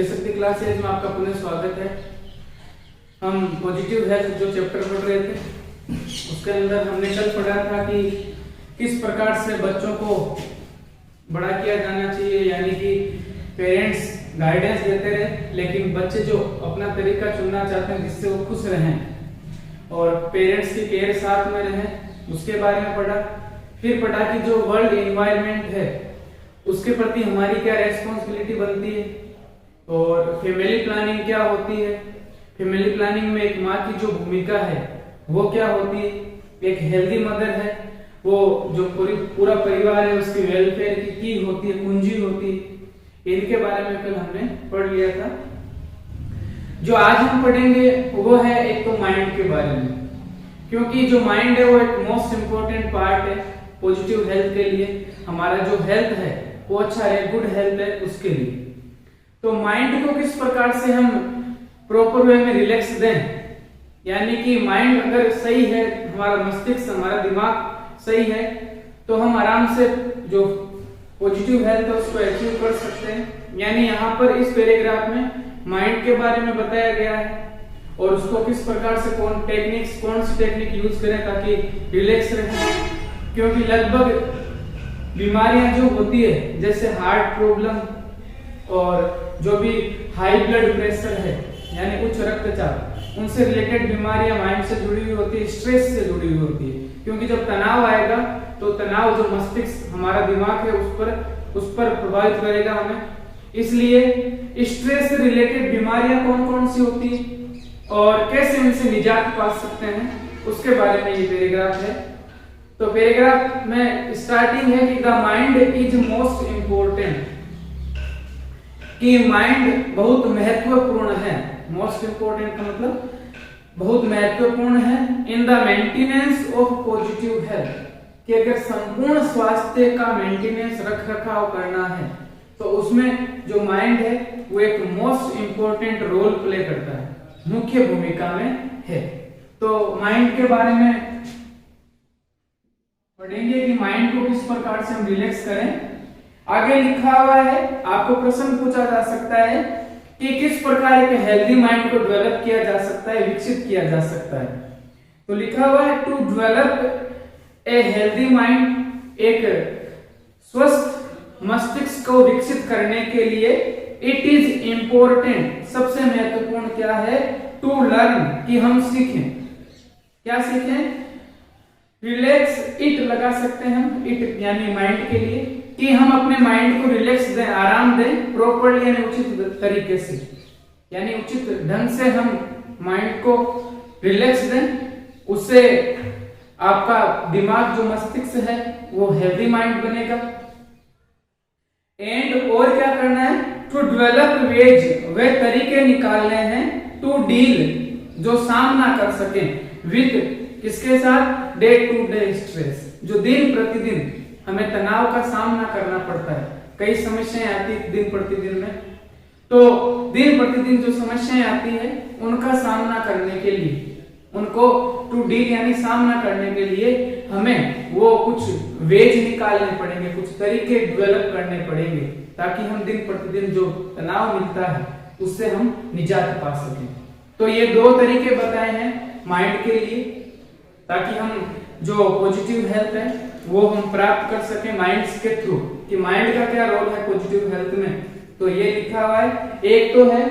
शक्ति क्लासेज में आपका पुनः स्वागत है। हम पॉजिटिव हेल्थ जो चैप्टर पढ़ रहे थे उसके अंदर हमने कल पढ़ा था कि किस प्रकार से बच्चों को बड़ा किया जाना चाहिए, यानी कि पेरेंट्स गाइडेंस देते रहे लेकिन बच्चे जो अपना तरीका चुनना चाहते हैं जिससे वो खुश रहें और पेरेंट्स की केयर साथ में रहें, उसके बारे में पढ़ा। फिर पढ़ा कि जो वर्ल्ड एनवायरनमेंट है उसके प्रति हमारी क्या रेस्पॉन्सिबिलिटी बनती है और फैमिली प्लानिंग क्या होती है, फैमिली प्लानिंग में एक माँ की जो भूमिका है वो क्या होती है, एक हेल्दी मदर है वो जो पूरा परिवार है उसकी वेलफेयर की होती है, कुंजी होती है। इनके बारे में कल हमने पढ़ लिया था। जो आज हम पढ़ेंगे वो है एक तो माइंड के बारे में, क्योंकि जो माइंड है वो एक मोस्ट इंपोर्टेंट पार्ट है पॉजिटिव हेल्थ के लिए। हमारा जो हेल्थ है वो अच्छा है, गुड हेल्थ है उसके लिए। तो माइंड को किस प्रकार से हम प्रॉपर वे में रिलैक्स दें, यानी कि माइंड अगर सही है, हमारा मस्तिष्क हमारा दिमाग सही है तो हम आराम से जो पॉजिटिव हेल्थ है उसको अचीव कर सकते हैं। यानी यहाँ पर इस पैराग्राफ में माइंड के बारे में बताया गया है और उसको किस प्रकार से कौन सी टेक्निक यूज करें ताकि रिलैक्स रहे, क्योंकि लगभग बीमारियां जो होती है जैसे हार्ट प्रॉब्लम और जो भी हाई ब्लड प्रेशर है यानी उच्च रक्तचाप, उनसे रिलेटेड बीमारियां माइंड से जुड़ी हुई होती है, स्ट्रेस से जुड़ी हुई होती है। क्योंकि जब तनाव आएगा तो तनाव जो मस्तिष्क हमारा दिमाग है उस पर प्रभावित करेगा हमें। इसलिए स्ट्रेस से रिलेटेड बीमारियां कौन कौन सी होती है और कैसे इनसे निजात पा सकते हैं उसके बारे में ये पैराग्राफ है। तो पैराग्राफ में स्टार्टिंग है कि the mind is most important, कि माइंड बहुत महत्वपूर्ण है। मोस्ट इंपोर्टेंट का मतलब बहुत महत्वपूर्ण है in the maintenance of positive health, कि अगर संपूर्ण स्वास्थ्य का मेंटेनेंस रख रखाव करना है तो उसमें जो माइंड है वो एक मोस्ट इंपोर्टेंट रोल प्ले करता है, मुख्य भूमिका में है। तो माइंड के बारे में पढ़ेंगे कि माइंड को किस प्रकार से हम रिलैक्स करें। आगे लिखा हुआ है, आपको प्रश्न पूछा जा सकता है कि किस प्रकार एक हेल्दी माइंड को डेवलप किया जा सकता है, विकसित किया जा सकता है। तो लिखा हुआ है to develop a healthy mind, एक स्वस्थ मस्तिष्क को विकसित करने के लिए इट इज इंपॉर्टेंट, सबसे महत्वपूर्ण क्या है, टू लर्न, कि हम सीखें। क्या सीखें? रिलैक्स इट लगा सकते हैं हम, इट यानी माइंड के लिए, कि हम अपने माइंड को रिलैक्स दें, आराम दें प्रॉपर्ली यानी उचित तरीके से, यानी उचित ढंग से हम माइंड को रिलैक्स दें। उससे आपका दिमाग जो मस्तिष्क है वो हेल्दी माइंड बनेगा। एंड और क्या करना है, टू डेवलप वेज, वे तरीके निकालने हैं, टू डील, जो सामना कर सकें, विद किसके साथ, डे टू डे स्ट्रेस, जो दिन प्रतिदिन हमें तनाव का सामना करना पड़ता है। कई समस्याएं आती है दिन प्रतिदिन में, तो दिन प्रतिदिन जो समस्याएं आती है उनका सामना करने के लिए, उनको टू डील यानी सामना करने के लिए हमें वो कुछ वेज निकालने पड़ेंगे, कुछ तरीके डेवलप करने पड़ेंगे ताकि हम दिन प्रतिदिन जो तनाव मिलता है उससे हम निजात पा सकें। तो ये दो तरीके बताए हैं माइंड के लिए ताकि हम जो पॉजिटिव हेल्थ है वो हम प्राप्त कर सके माइंड्स के थ्रू, कि माइंड का क्या रोल है पॉजिटिव हेल्थ में। तो ये लिखा हुआ है, एक तो है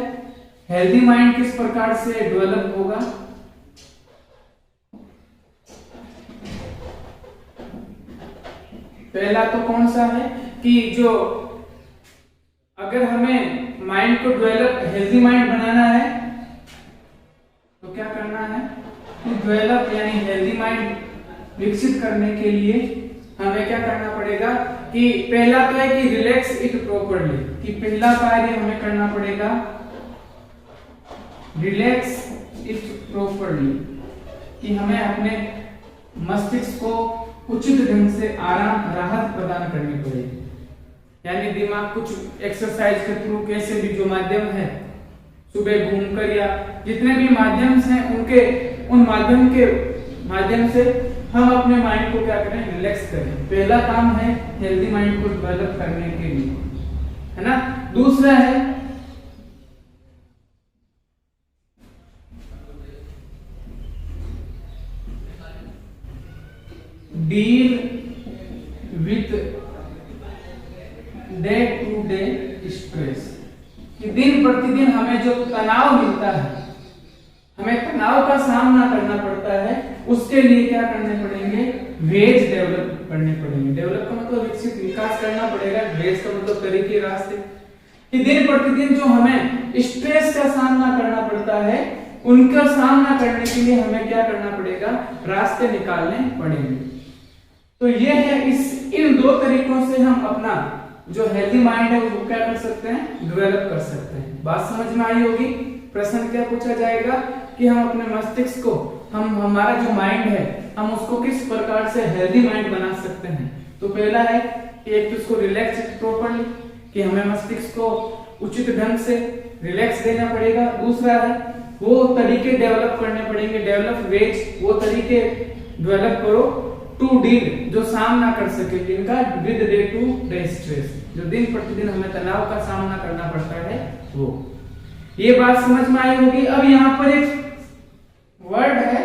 हेल्दी माइंड किस प्रकार से डेवलप होगा, पहला तो कौन सा है कि जो अगर हमें माइंड को डेवलप हेल्दी माइंड बनाना है तो क्या करना है, टू डेवलप यानी हेल्दी माइंड विकसित करने के लिए हमें क्या करना पड़ेगा कि पहला तो है कि रिलैक्स इट प्रॉपर्ली, कि पहला कार्य हमें करना पड़ेगा रिलैक्स इट प्रॉपर्ली, कि हमें अपने मस्तिष्क को उचित ढंग से आराम राहत प्रदान करनी पड़ेगी। यानी दिमाग कुछ एक्सरसाइज के थ्रू, कैसे भी जो माध्यम है, सुबह घूमकर या जितने भी माध्यम हैं उन माध्यम से हम अपने माइंड को क्या करें, रिलैक्स करें। पहला काम है हेल्दी माइंड को डेवलप करने के लिए, है ना। दूसरा है deal with day to day stress, कि दिन प्रतिदिन हमें जो तनाव मिलता है, हमें तनाव का सामना करना पड़ता है, उसके लिए क्या करने पड़ेंगे, वेज डेवलप करने पड़ेंगे। डेवलप का मतलब विकसित, विकास करना पड़ेगा। वेज का मतलब तरीके, रास्ते, कि दिन प्रतिदिन जो हमें स्ट्रेस का सामना करना पड़ता है, उनका सामना करने के लिए हमें क्या करना पड़ेगा, रास्ते निकालने पड़ेंगे। तो ये है, इन दो तरीकों से हम अपना जो हेल्दी माइंड है वो क्या कर सकते हैं, डेवलप कर सकते हैं। बात समझ में आई होगी। प्रश्न क्या पूछा जाएगा कि हम अपने मस्तिष्क को, हमारा जो माइंड है, हम उसको किस प्रकार से हेल्दी माइंड बना सकते हैं। तो पहला है कि एक तो उसको रिलैक्स प्रॉपर्ली, कि हमें मस्तिष्क को उचित ढंग से रिलैक्स देना पड़ेगा। दूसरा है वो तरीके डेवलप करने पड़ेंगे, डेवलप वेज, वो तरीके डेवलप करो टू डील, जो सामना कर सके जिनका with day to day stress, जो दिन प्रतिदिन हमें तनाव का सामना करना पड़ता है वो। ये बात समझ में आई होगी। अब यहाँ पर एक वर्ड है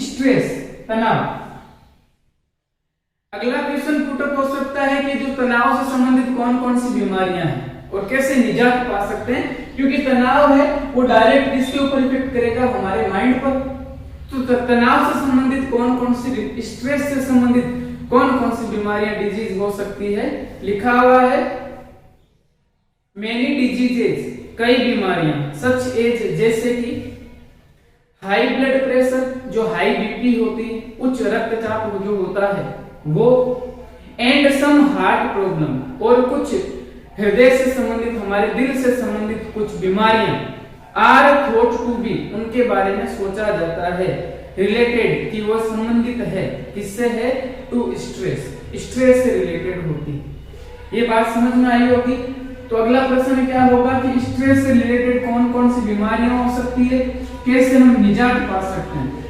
स्ट्रेस, तनाव। अगला क्वेश्चन पुटअप हो सकता है कि जो तनाव से संबंधित कौन कौन सी बीमारियां हैं और कैसे निजात पा सकते हैं, क्योंकि तनाव है वो डायरेक्ट किसके ऊपर इफेक्ट करेगा, हमारे माइंड पर। तो तनाव से संबंधित कौन कौन सी, स्ट्रेस से संबंधित कौन कौन सी बीमारियां, डिजीज हो सकती है, लिखा हुआ है मेनी डिजीजेज, कई बीमारियां, सच एज, जैसे कि हाई ब्लड प्रेशर, जो हाई बीपी होती है, उच्च रक्तचाप जो होता है वो, एंड सम हार्ट प्रॉब्लम, और कुछ हृदय से संबंधित, हमारे दिल से संबंधित कुछ बीमारियां, आर थॉट टू बी, उनके बारे में सोचा जाता है, रिलेटेड, कि वो संबंधित है, किससे है, टू स्ट्रेस, स्ट्रेस से रिलेटेड होती है। ये बात समझ में आई होगी। तो अगला प्रश्न क्या होगा कि स्ट्रेस से रिलेटेड कौन कौन सी बीमारियां हो सकती है, कैसे हम निजात पा सकते हैं,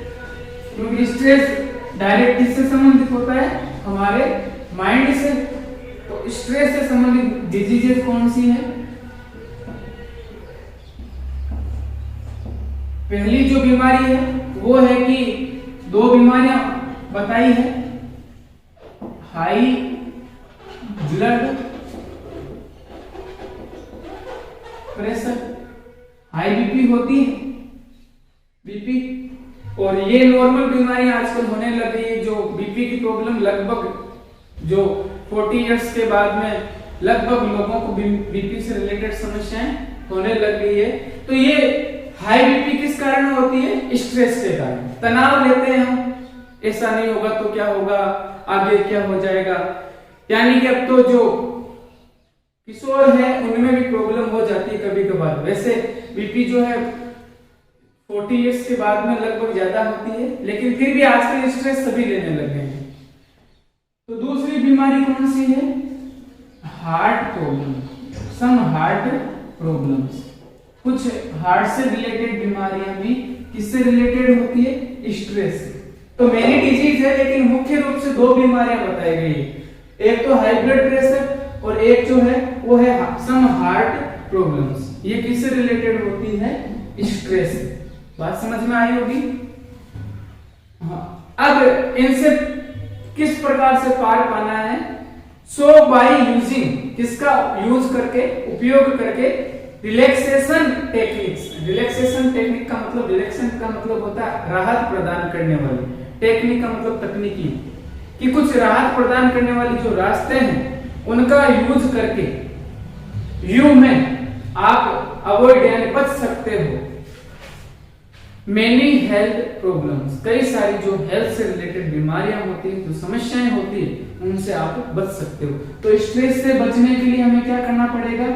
क्योंकि स्ट्रेस डायरेक्ट किससे संबंधित होता है, हमारे माइंड से। तो स्ट्रेस से संबंधित डिजीजेस कौन सी है, पहली जो बीमारी है वो है कि दो बीमारियां बताई है, high blood pressure, high BP होती है, बीपी, और ये नॉर्मल बीमारियां आजकल होने लग गई है। जो बीपी की प्रॉब्लम लगभग जो 40 इयर्स के बाद में लगभग लोगों को बीपी से रिलेटेड समस्याएं होने लग गई है। तो ये हाई बीपी किस कारण होती है, स्ट्रेस के कारण। तनाव लेते हैं हम, ऐसा नहीं होगा तो क्या होगा, आगे क्या हो जाएगा, यानी कि अब तो जो किशोर है उनमें भी प्रॉब्लम हो जाती है कभी कभार। वैसे बीपी जो है 40 इयर्स के बाद में लगभग ज्यादा होती है, लेकिन फिर भी आजकल स्ट्रेस सभी लेने लग गए हैं। तो दूसरी बीमारी कौन सी है, हार्ट प्रॉब्लम, सम हार्ट प्रॉब्लम्स, कुछ हार्ट से रिलेटेड बीमारियां भी किससे रिलेटेड होती है, स्ट्रेस से। तो मेनी डिजीज है, लेकिन मुख्य रूप से दो बीमारियां बताई गई है, एक तो हाई ब्लड प्रेशर और एक जो है वो है सम हार्ट प्रॉब्लम्स। ये किससे रिलेटेड होती है, स्ट्रेस। बात समझ में आई होगी। हाँ, अब इनसे किस प्रकार से पार पाना है, सो बाय यूजिंग, किसका यूज करके, उपयोग करके, रिलैक्सेशन टेक्निक्स। रिलैक्सेशन टेक्निक का मतलब, रिलैक्सेशन का मतलब होता है राहत प्रदान करने वाली, टेक्निक का मतलब तकनीकी, कि कुछ राहत प्रदान करने वाली जो रास्ते हैं उनका यूज करके यू में आप अवॉइड यानी बच सकते हो मेनी हेल्थ प्रॉब्लम्स, कई सारी जो हेल्थ से रिलेटेड बीमारियां होती है, जो समस्याएं होती है, उनसे आप बच सकते हो। तो स्ट्रेस से बचने के लिए हमें क्या करना पड़ेगा,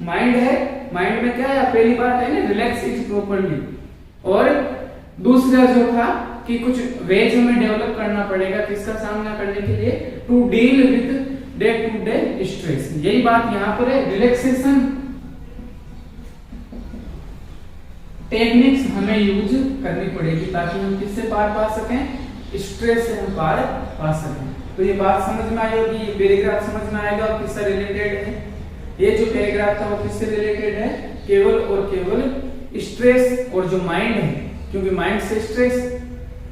माइंड है, माइंड में क्या है, पहली बात है ना, रिलैक्स इट प्रॉपर्ली, और दूसरा जो था कि कुछ वेज हमें डेवलप करना पड़ेगा, किसका सामना करने के लिए, to deal with day to day stress. यही बात यहाँ पर है, रिलैक्सेशन टेक्निक्स हमें यूज करनी पड़ेगी ताकि हम किससे पार पा सकें, स्ट्रेस से हम पार पा सकें। तो ये बात समझ में आई होगी, ये पैराग्राफ समझ में आएगा और किससे रिलेटेड है। ये जो पैराग्राफ था वो किससे रिलेटेड है, केवल और केवल स्ट्रेस और जो माइंड है, क्योंकि माइंड से स्ट्रेस,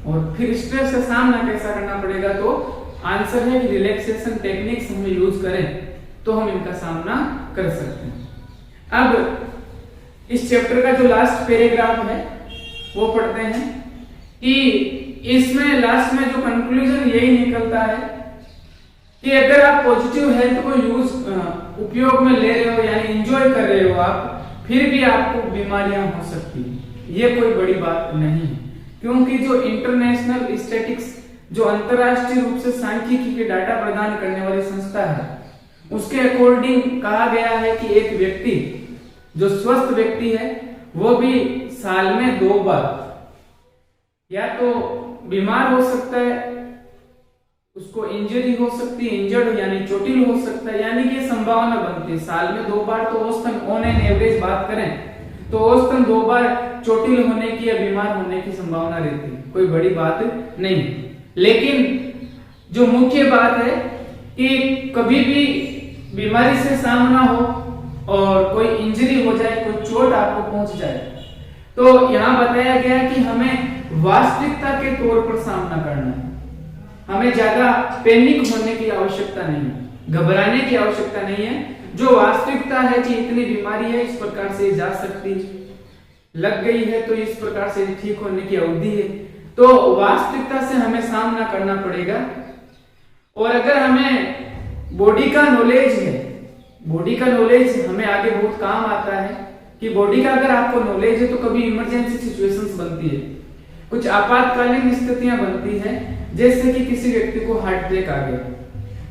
और फिर स्ट्रेस का सामना कैसा करना पड़ेगा, तो आंसर है कि रिलैक्सेशन टेक्निक्स हम यूज करें तो हम इनका सामना कर सकते हैं। अब इस चैप्टर का जो लास्ट पैराग्राफ है वो पढ़ते हैं कि इसमें लास्ट में जो कंक्लूजन यही निकलता है कि अगर आप पॉजिटिव हेल्थ को उपयोग में ले रहे हो यानी एंजॉय कर रहे हो आप, फिर भी आपको बीमारियां हो सकती है। ये कोई बड़ी बात नहीं है, क्योंकि जो इंटरनेशनल स्टैटिस्टिक्स जो अंतरराष्ट्रीय रूप से सांख्यिकी के डाटा प्रदान करने वाली संस्था है, उसके अकॉर्डिंग कहा गया है कि एक व्यक्ति जो स्वस्थ व्यक्ति है वो भी साल में 2 बार या तो बीमार हो सकता है, उसको इंजरी हो सकती है, इंजर्ड यानी चोटिल हो सकता है, यानी कि ये संभावना बनती है साल में 2 बार। तो औसतन ऑन एन एवरेज बात करें तो औसतन 2 बार चोटिल होने की या बीमार होने की संभावना रहती है, कोई बड़ी बात नहीं। लेकिन जो मुख्य बात है कि कभी भी बीमारी से सामना हो और कोई इंजरी हो जाए, कोई चोट आपको पहुंच जाए, तो यहाँ बताया गया कि हमें वास्तविकता के तौर पर सामना करना है। हमें ज्यादा पैनिक होने की आवश्यकता नहीं है, घबराने की आवश्यकता नहीं है। जो वास्तविकता है कि इतनी बीमारी है, इस प्रकार से जा सकती है, लग गई है तो इस प्रकार से ठीक होने की अवधि है, तो वास्तविकता से हमें सामना करना पड़ेगा। और अगर हमें बॉडी का नॉलेज है, बॉडी का नॉलेज हमें आगे बहुत काम आता है कि बॉडी का अगर आपको नॉलेज है तो कभी इमरजेंसी सिचुएशंस बनती है, कुछ आपातकालीन स्थितियां बनती है, जैसे कि किसी व्यक्ति को हार्ट अटैक आ गया,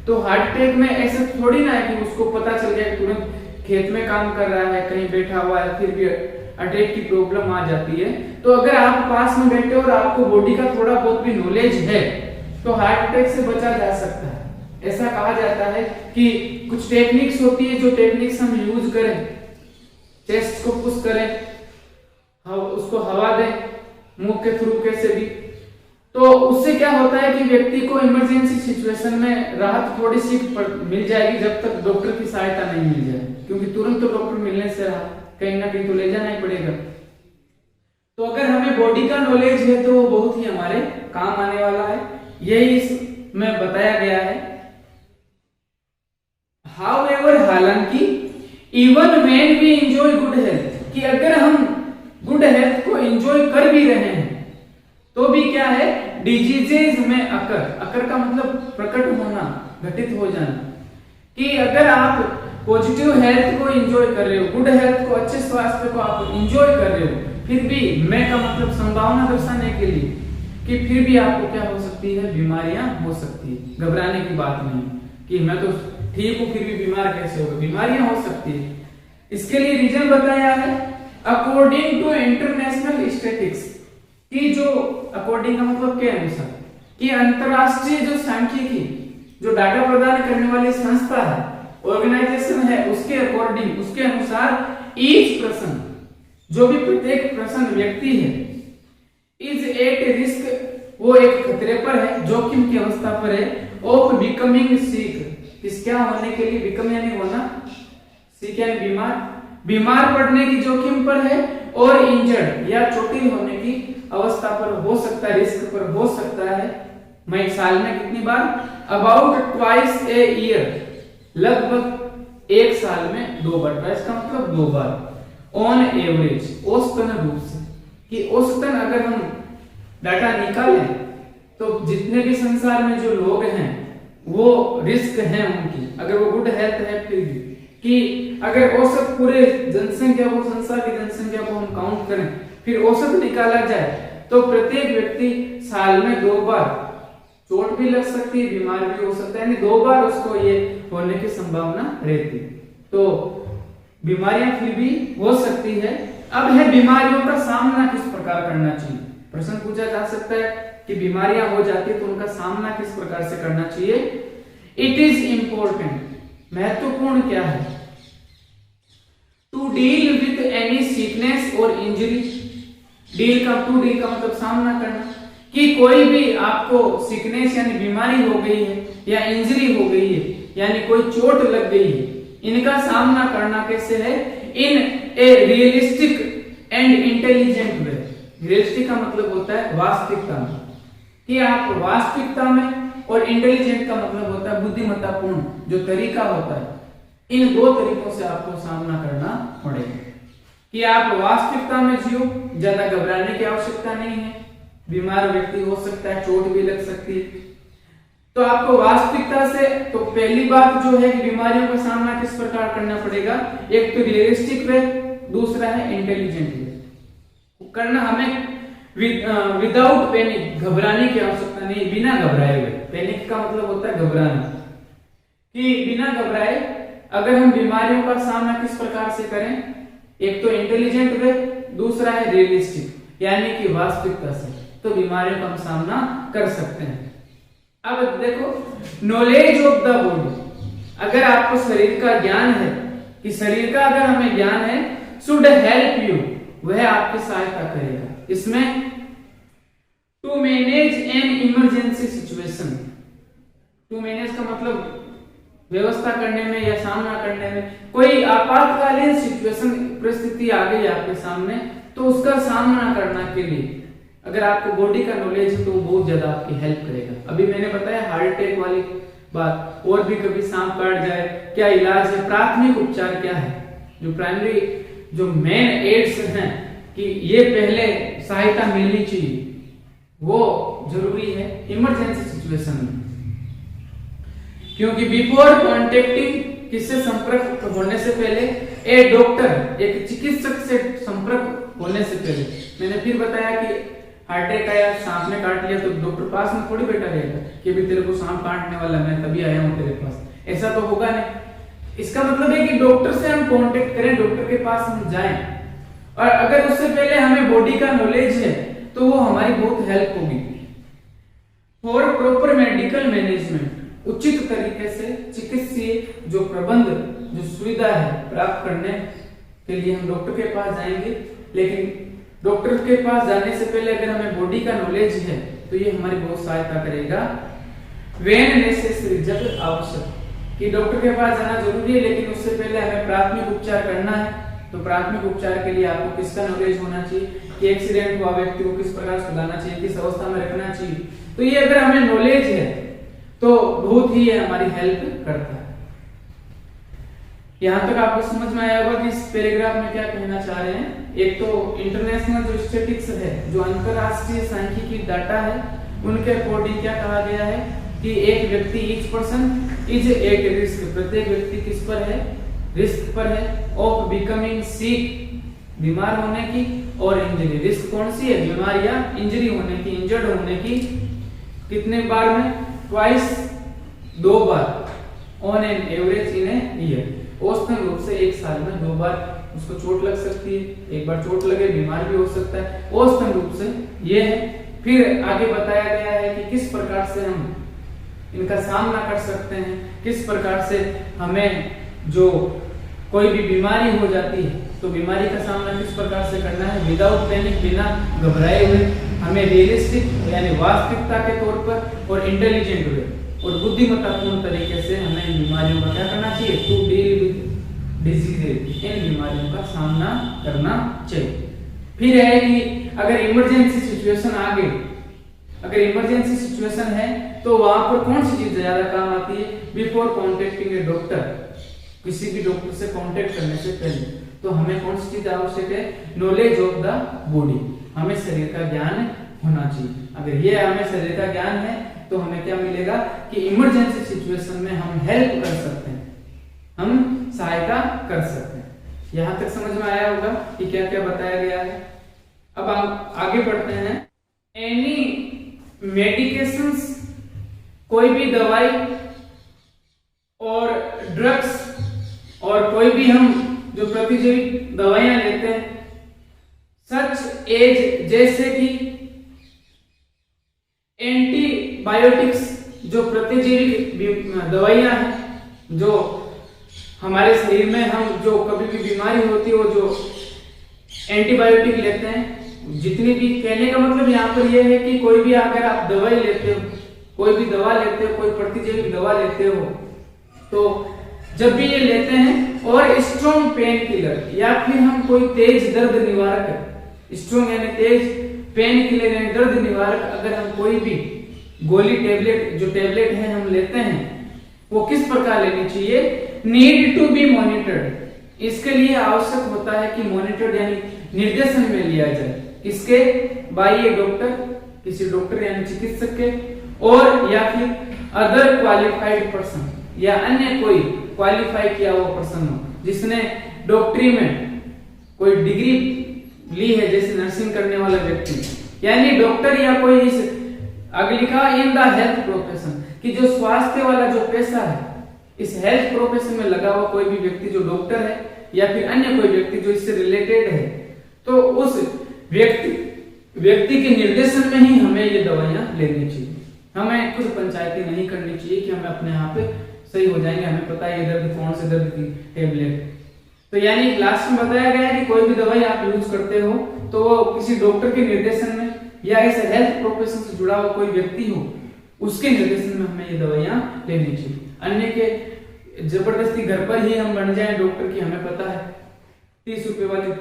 तो हार्ट अटैक में ऐसा थोड़ी ना है कि उसको पता चल गया तुरंत खेत में काम कर रहा है, कहीं बैठा हुआ है, फिर भी अटैक की प्रॉब्लम आ जाती है। तो अगर आप पास में बैठे और आपको बॉडी का थोड़ा बहुत भी नॉलेज है तो हार्ट अटैक से बचा जा सकता है। ऐसा कहा जाता है कि कुछ टेक्निक्स होती है, जो टेक्निक्स हम यूज करें, चेस्ट को पुश करें, उसको हवा दें मुंह के थ्रू कैसे भी, तो उससे क्या होता है कि व्यक्ति को इमरजेंसी सिचुएशन में राहत थोड़ी सी मिल जाएगी, जब तक डॉक्टर की सहायता नहीं मिल जाए, क्योंकि तुरंत तो डॉक्टर मिलने से कहीं ना कहीं तो ले जाना ही पड़ेगा। तो अगर हमें बॉडी का नॉलेज है तो वो बहुत ही हमारे काम आने वाला है, यही इसमें बताया गया है। However, हालांकि even when we enjoy good health, कि अगर हम गुड हेल्थ को एंजॉय कर भी रहे हैं तो भी क्या है, डिजीजेज में अकर का मतलब प्रकट होना, घटित हो जाना, कि अगर आप पॉजिटिव हेल्थ को एंजॉय कर रहे हो, गुड हेल्थ को, अच्छे स्वास्थ्य को आप एंजॉय कर रहे हो, फिर भी मैं का मतलब संभावना दर्शाने के लिए कि फिर भी आपको क्या हो सकती है, बीमारियां हो सकती है। घबराने की बात नहीं कि मैं तो ठीक हूं फिर भी बीमार कैसे होगा, बीमारियां हो सकती है। इसके लिए रीजन बताया है अकॉर्डिंग टू इंटरनेशनल स्टैटिस्टिक्स, कि जो अकॉर्डिंग का मतलब के अनुसार, कि अंतरराष्ट्रीय जो सांख्यिकी जो डाटा प्रदान करने वाली संस्था है, ऑर्गेनाइजेशन है, उसके अकॉर्डिंग, उसके अनुसार ईच पर्सन, जो भी प्रत्येक पर्सन व्यक्ति है, इज एट रिस्क, वो एक खतरे पर है, जोखिम की अवस्था पर है, ऑफ बिकमिंग सिक, इस क्या होने के लिए, बिकम यानी होना, सिक यानी बीमार, बीमार पड़ने की जोखिम पर है, और इंजर्ड या चोटिल होने की अवस्था पर हो सकता है, रिस्क पर हो सकता है। मैं साल में कितनी बार, अबाउट ट्वाइस ए ईयर, लगभग एक साल में 2 बार, ट्वाइस का मतलब 2 बार, ऑन एवरेज, औसतन रूप से, कि औसतन अगर हम डाटा निकालें तो जितने भी संसार में जो लोग हैं वो रिस्क हैं उनकी, अगर वो गुड हेल्थ है फिर भी, कि अगर औसत पूरे जनसंख्या को, संसार की जनसंख्या को हम काउंट करें, फिर औसत निकाला जाए तो प्रत्येक व्यक्ति साल में 2 बार चोट भी लग सकती है, बीमार भी हो सकता है, यानी 2 बार उसको ये होने की संभावना रहती है। तो बीमारियां फिर भी हो सकती है। अब है बीमारियों का सामना किस प्रकार करना चाहिए, प्रश्न पूछा जा सकता है कि बीमारियां हो जाती है तो उनका सामना किस प्रकार से करना चाहिए। इट इज इंपॉर्टेंट, महत्वपूर्ण क्या है, to deal with any sickness और इंजरी, डील का मतलब सामना करना, कि कोई भी आपको सिकनेस यानी बीमारी हो गई है या इंजरी हो गई है यानी कोई चोट लग गई है, इनका सामना करना कैसे है, in a realistic and intelligent way. Realistic का मतलब होता है वास्तविकता में, कि आप वास्तविकता में और इंटेलिजेंट का मतलब होता है बुद्धिमत्तापूर्ण, जो तरीका होता है। इन दो तरीकों से आपको सामना करना पड़ेगा कि आप वास्तविकता में जियो, ज्यादा घबराने की आवश्यकता नहीं है, बीमार व्यक्ति हो सकता है, चोट भी लग सकती है, तो आपको वास्तविकता से, तो पहली बात जो है कि बीमारियों का सामना किस प्रकार करना पड़ेगा, एक तो रियलिस्टिक वे, दूसरा है इंटेलिजेंट वे करना। हमें विदाउट पैनिक, घबराने की आवश्यकता नहीं, बिना घबराए हुए। पैनिक का मतलब होता है घबराना, कि बिना घबराए अगर हम बीमारियों का सामना किस प्रकार से करें, एक तो इंटेलिजेंट वे, दूसरा है रियलिस्टिक यानी कि वास्तविकता से, तो बीमारियों का हम सामना कर सकते हैं। अब देखो, नॉलेज ऑफ द बॉडी, अगर आपको शरीर का ज्ञान है, कि शरीर का अगर हमें ज्ञान है, शुड हेल्प यू, वह आपकी सहायता करेगा इसमें to manage an emergency situation. To manage का मतलब व्यवस्था करने में या सामना करने में, कोई आपातकालीन सिचुएशन, परिस्थिति आ गई आपके सामने, तो उसका सामना करने के लिए अगर आपको बॉडी का नॉलेज है तो वो बहुत ज्यादा आपकी हेल्प करेगा। अभी मैंने बताया हार्ट अटैक वाली बात, और भी कभी सांप काट जाए, क्या इलाज है, प्राथमिक उपचार क्या है, जो प्राइमरी, जो मेन एड्स हैं, कि ये पहले सहायता मिलनी चाहिए, वो जरूरी है इमरजेंसी सिचुएशन में। क्योंकि बिफोर कॉन्टेक्टिंग, किससे संपर्क होने से पहले, ए डॉक्टर, एक चिकित्सक से संपर्क होने से पहले, मैंने फिर बताया कि हार्ट अटैक आया, सांप ने काट लिया, तो डॉक्टर पास में थोड़ी बैठा रहेगा कि अभी तेरे को सांप काटने वाला, मैं तभी आया हूं तेरे पास, ऐसा तो होगा नहीं। इसका मतलब है कि डॉक्टर से हम कांटेक्ट करें, डॉक्टर के पास हम जाएं, और अगर उससे पहले हमें बॉडी का नॉलेज है तो वो हमारी बहुत हेल्प होगी। फॉर प्रॉपर मेडिकल मैनेजमेंट, उचित तरीके से चिकित्सीय जो प्रबंध, जो सुविधा है प्राप्त करने के लिए हम डॉक्टर के पास जाएंगे। लेकिन डॉक्टर के पास जाने से पहले अगर हमें बॉडी का नॉलेज है तो ये हमारी बहुत सहायता करेगा। व्हेन नेसेसरी, जब आवश्यक, कि डॉक्टर के पास जाना जरूरी है, लेकिन उससे पहले हमें प्राथमिक उपचार करना है। तो प्राथमिक उपचार के लिए आपको किसका नॉलेज होना चाहिए, कि एक्सीडेंट हुआ व्यक्ति को किस प्रकार सुधारना चाहिए, किस अवस्था में रखना चाहिए। तो ये अगर हमें नॉलेज है तो बहुत ही हमारी हेल्प करता है। यहां तक आपको समझ में आया होगा कि इस पैराग्राफ में क्या कहना चाह रहे हैं। एक तो इंटरनेशनल जो स्टैटिस्टिक्स है, जो अंतरराष्ट्रीय सांख्यिकी डाटा है, उनके अकॉर्डिंग क्या कहा गया है कि एक व्यक्ति, each person is at risk, प्रत्येक व्यक्ति किस पर है, रिस्क पर है, ऑफ बिकमिंग सिक, बीमार होने की, और इंजरी। रिस्क कौन सी है, बीमार या इंजरी होने की, इंजर्ड होने की। कितने बार में, twice, 2 bar, on an average in a year, औसतन रूप से एक साल में 2 बार उसको चोट लग सकती है, एक बार चोट लगे बीमार भी हो सकता है, औसतन रूप से ये है। फिर आगे बताया गया है कि किस प्रकार से हम इनका सामना कर सकते हैं, किस प्रकार से हमें जो कोई भी बीमारी हो जाती है तो बीमारी का सामना किस प्रकार से करना है, विदाउट पैनिक, बिना घबराए हुए। हमें रियलिस्टिक यानी वास्तविकता के तौर पर, और इंटेलिजेंट वे और बुद्धिमत्तापूर्ण तरीके से हमें इन बीमारियों का क्या करना चाहिए, टू डील विद डिजीजेज, इन बीमारियों का सामना करना चाहिए। फिर है कि अगर इमरजेंसी सिचुएशन आ गई, अगर इमरजेंसी सिचुएशन है तो वहां पर कौन सी चीज ज्यादा काम आती है, बिफोर कॉन्टेक्टिंग ए डॉक्टर, किसी भी डॉक्टर से कांटेक्ट करने से पहले तो हमें कौन सी चीज आवश्यक है, नॉलेज ऑफ द बॉडी, हमें शरीर का ज्ञान होना चाहिए। अगर ये हमें शरीर का ज्ञान है तो हमें क्या मिलेगा कि इमरजेंसी सिचुएशन में हम हेल्प कर सकते हैं, हम सहायता कर सकते हैं। यहां तक समझ में आया होगा कि क्या क्या बताया गया है। अब हम आगे बढ़ते हैं। एनी मेडिकेशंस, कोई भी दवाई और ड्रग्स, और कोई भी हम जो प्रतिजैविक दवाइयां लेते हैं, सच एज, जैसे कि एंटीबायोटिक्स, जो प्रतिजैविक दवाइयां हैं, जो हमारे शरीर में हम जो कभी भी बीमारी होती है वो जो एंटीबायोटिक लेते हैं, जितनी भी, कहने का मतलब यहाँ पर यह है कि कोई भी अगर आप दवाई लेते हो, कोई भी दवा लेते हो, कोई प्रतिजैविक दवा लेते हो, तो जब भी ये लेते हैं, और स्ट्रॉन्ग पेन किलर या फिर हम कोई तेज दर्द निवारक, स्ट्रॉन्ग यानी तेज, पेन किलर यानी दर्द निवारक, अगर हम कोई भी गोली टेबलेट जो टेबलेट है हम लेते हैं वो किस प्रकार लेनी चाहिए, नीड टू बी मॉनिटर्ड। इसके लिए आवश्यक होता है कि मॉनिटर्ड यानी निर्देशन में लिया जाए, किसके, बाय ए डॉक्टर, किसी डॉक्टर यानी चिकित्सक के, और या फिर अदर क्वालिफाइड पर्सन, या अन्य कोई क्वालिफाई किया हुआ पर्सन हो जिसने डॉक्टरी में कोई डिग्री ली है, जैसे नर्सिंग करने वाला व्यक्ति, यानी डॉक्टर या कोई इस आगे लिखा इन द हेल्थ प्रोफेशन, कि जो स्वास्थ्य वाला जो पेशा है, इस हेल्थ प्रोफेशन में लगा हुआ कोई भी व्यक्ति जो डॉक्टर है या फिर अन्य कोई व्यक्ति जो इससे रिलेटेड है, तो उस व्यक्ति के निर्देशन में ही हमें ये दवाइयां लेनी चाहिए। हमें खुद पंचायती नहीं करनी चाहिए कि हमें अपने यहाँ पे सही हो जाएंगे, हमें पता है ये दर्द कौन से दर्द की टेबलेट। तो यानी लास्ट में बताया गया है कि कोई भी दवाई आप यूज करते हो तो वो किसी डॉक्टर के निर्देशन में या इस हेल्थ प्रोफेशन से जुड़ा हुआ कोई व्यक्ति हो उसके निर्देशन में हमें ये दवाइयां लेनी चाहिए। अन्य के जबरदस्ती घर पर ही हम बन जाएं डॉक्टर की, हमें पता है 30 रुपए वाली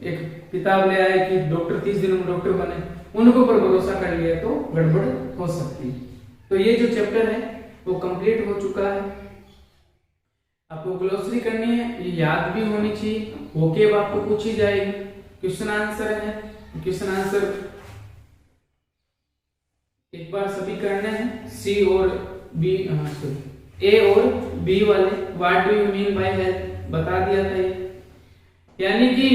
एक किताब ले आए कि डॉक्टर 30 दिनों में डॉक्टर बने, उनके ऊपर भरोसा कर लिया तो गड़बड़ हो सकती है। तो ये जो चैप्टर है वो कंप्लीट हो चुका है। आपको ग्लोसरी करनी है, ये याद भी होनी चाहिए, वोकेब आपको पूछी जाएगी, क्वेश्चन आंसर है, क्वेश्चन आंसर एक बार सभी करने हैं, सी और बी, ए और बी वाले। What do you mean by health बता दिया था ये, यानी कि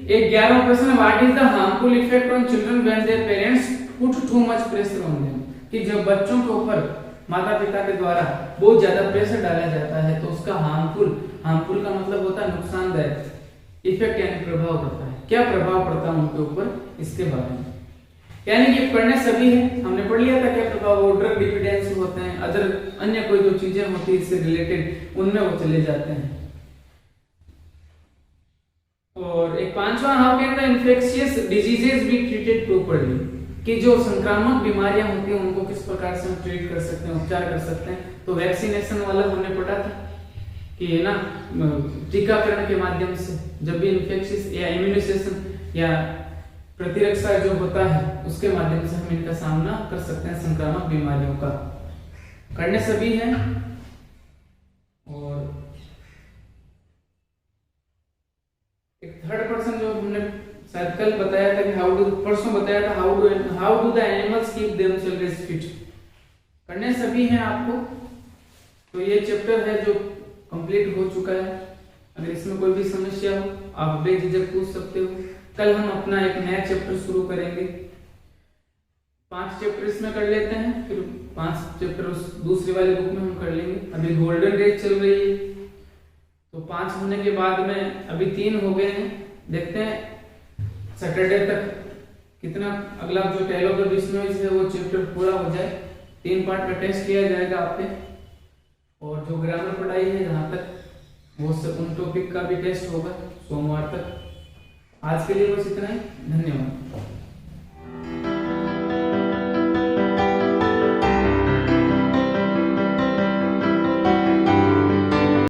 एक 11वां प्रश्न, what is the harmful effect on children when their parents put too much pressure on them, कि जब बच्चों के ऊपर माता पिता के द्वारा बहुत ज्यादा प्रेशर डाला जाता है तो उसका हार्मफुल का मतलब होता है नुकसानदायक, इफेक्ट यानी प्रभाव पड़ता है, क्या प्रभाव पड़ता है उनके ऊपर, इसके बारे में। यानी कि पढ़ने सभी है, हमने पढ़ लिया था क्या प्रभाव, वो ड्रग डिपेंडेंसी होते हैं, अदर अन्य कोई जो चीजें होती है इससे रिलेटेड उनमें वो चले जाते हैं। और एक 5वां, how can the infectious diseases be treated properly, कि जो संक्रामक बीमारियां होती हैं उनको किस प्रकार से हम ट्रीट कर सकते हैं, उपचार कर सकते हैं। तो वैक्सीनेशन वाला हमने पढ़ा था कि है ना, टीकाकरण के माध्यम से जब भी इन्फेक्शियस या इम्यूनाइजेशन या प्रतिरक्षा जो होता है उसके माध्यम से हम इनका सामना कर सकते हैं, संक्रामक बीमारियों का। करने सभी हैं। और एक थर्ड पर्सन जो हमने शायद कल बताया था कि परसों बताया था, how do the animals keep themselves fit, करने सभी हैं आपको। तो ये चैप्टर है जो कंप्लीट हो चुका है। अगर इसमें कोई भी समस्या हो आप बेझिझक पूछ सकते हो। कल हम अपना एक नया चैप्टर शुरू करेंगे, 5 चैप्टर इसमें कर लेते हैं, फिर 5 चैप्टर उस दूसरी वाली बुक में हम कर लेंगे। अभी गोल्डन डेज चल रही है तो 5 होने के बाद में अभी 3 हो गए हैं, देखते हैं सैटरडे तक कितना अगला जो टेल ऑफ डिक्शनरीज है वो चैप्टर पूरा हो जाए। 3 पार्ट का टेस्ट लिया जाएगा आप पे, और जो ग्रामर पढ़ाई है जहाँ तक वो सब उन टॉपिक का भी टेस्ट होगा सोमवार तक। आज के लिए बस इतना ही, धन्यवाद।